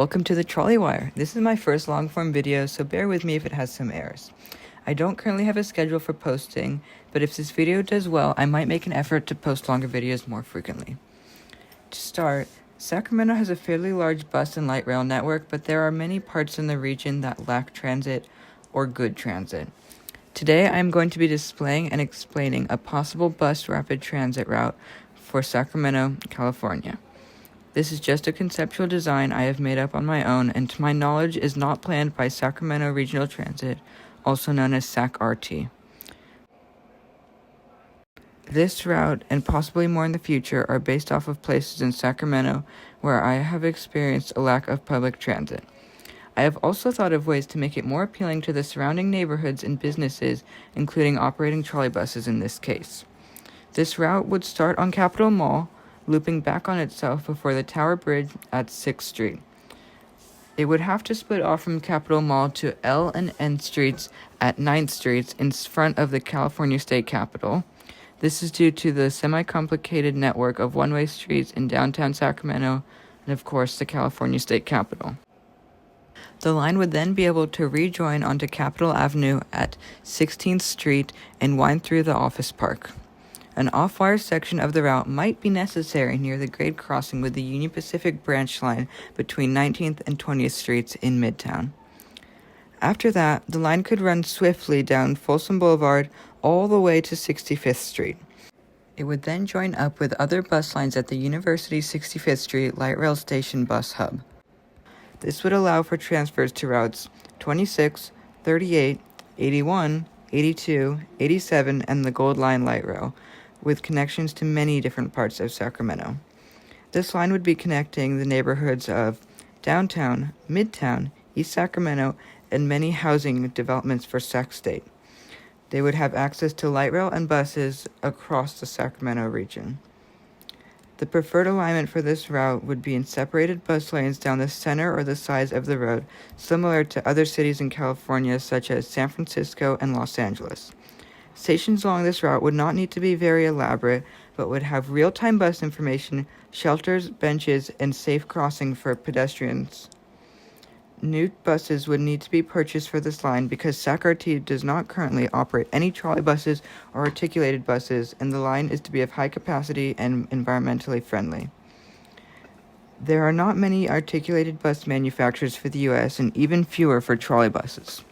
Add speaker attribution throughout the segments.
Speaker 1: Welcome to the Trolley Wire. This is my first long-form video, so bear with me if it has some errors. I don't currently have a schedule for posting, but if this video does well, I might make an effort to post longer videos more frequently. To start, Sacramento has a fairly large bus and light rail network, but there are many parts in the region that lack transit or good transit. Today, I am going to be displaying and explaining a possible bus rapid transit route for Sacramento, California. This is just a conceptual design I have made up on my own, and to my knowledge is not planned by Sacramento Regional Transit, also known as SacRT. This route, and possibly more in the future, are based off of places in Sacramento where I have experienced a lack of public transit. I have also thought of ways to make it more appealing to the surrounding neighborhoods and businesses, including operating trolley buses in this case. This route would start on Capitol Mall, looping back on itself before the Tower Bridge at 6th Street. It would have to split off from Capitol Mall to L and N Streets at 9th Street in front of the California State Capitol. This is due to the semi-complicated network of one-way streets in downtown Sacramento and, of course, the California State Capitol. The line would then be able to rejoin onto Capitol Avenue at 16th Street and wind through the Office Park. An off-wire section of the route might be necessary near the grade crossing with the Union Pacific branch line between 19th and 20th Streets in Midtown. After that, the line could run swiftly down Folsom Boulevard all the way to 65th Street. It would then join up with other bus lines at the University 65th Street Light Rail Station bus hub. This would allow for transfers to routes 26, 38, 81, 82, 87, and the Gold Line Light Rail, with connections to many different parts of Sacramento. This line would be connecting the neighborhoods of downtown, Midtown, East Sacramento, and many housing developments for Sac State. They would have access to light rail and buses across the Sacramento region. The preferred alignment for this route would be in separated bus lanes down the center or the sides of the road, similar to other cities in California such as San Francisco and Los Angeles. Stations along this route would not need to be very elaborate, but would have real-time bus information, shelters, benches, and safe crossing for pedestrians. New buses would need to be purchased for this line because SacRT does not currently operate any trolley buses or articulated buses, and the line is to be of high capacity and environmentally friendly. There are not many articulated bus manufacturers for the U.S. and even fewer for trolley buses.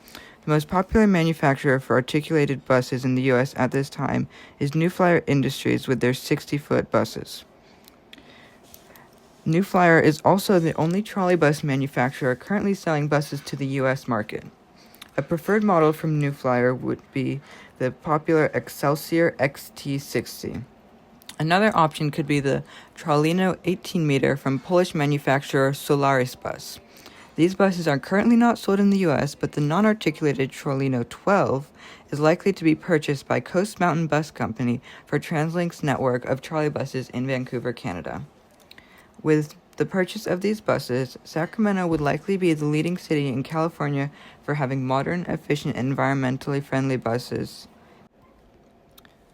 Speaker 1: The most popular manufacturer for articulated buses in the U.S. at this time is New Flyer Industries with their 60-foot buses. New Flyer is also the only trolley bus manufacturer currently selling buses to the U.S. market. A preferred model from New Flyer would be the popular Excelsior XT60. Another option could be the Trollino 18-meter from Polish manufacturer Solaris Bus. These buses are currently not sold in the U.S., but the non-articulated Trollino 12 is likely to be purchased by Coast Mountain Bus Company for TransLink's network of trolley buses in Vancouver, Canada. With the purchase of these buses, Sacramento would likely be the leading city in California for having modern, efficient, and environmentally friendly buses.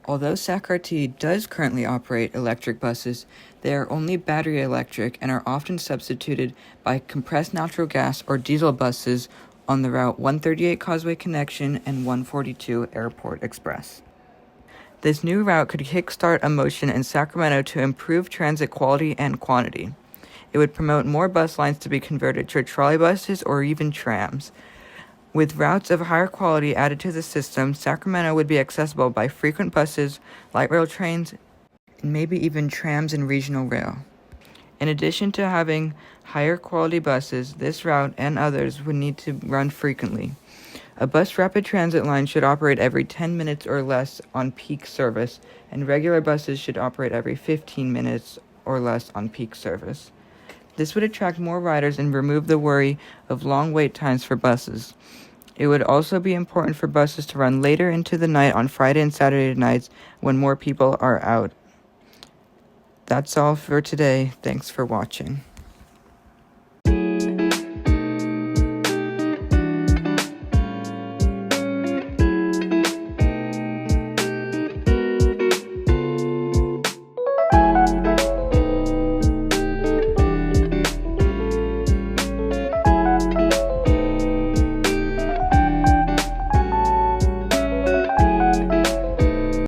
Speaker 1: Although SacRT does currently operate electric buses, they are only battery electric and are often substituted by compressed natural gas or diesel buses on the Route 138 Causeway Connection and 142 Airport Express. This new route could kickstart a motion in Sacramento to improve transit quality and quantity. It would promote more bus lines to be converted to trolley buses or even trams. With routes of higher quality added to the system, Sacramento would be accessible by frequent buses, light rail trains, and maybe even trams and regional rail. In addition to having higher quality buses, this route and others would need to run frequently. A bus rapid transit line should operate every 10 minutes or less on peak service, and regular buses should operate every 15 minutes or less on peak service. This would attract more riders and remove the worry of long wait times for buses. It would also be important for buses to run later into the night on Friday and Saturday nights when more people are out. That's all for today. Thanks for watching.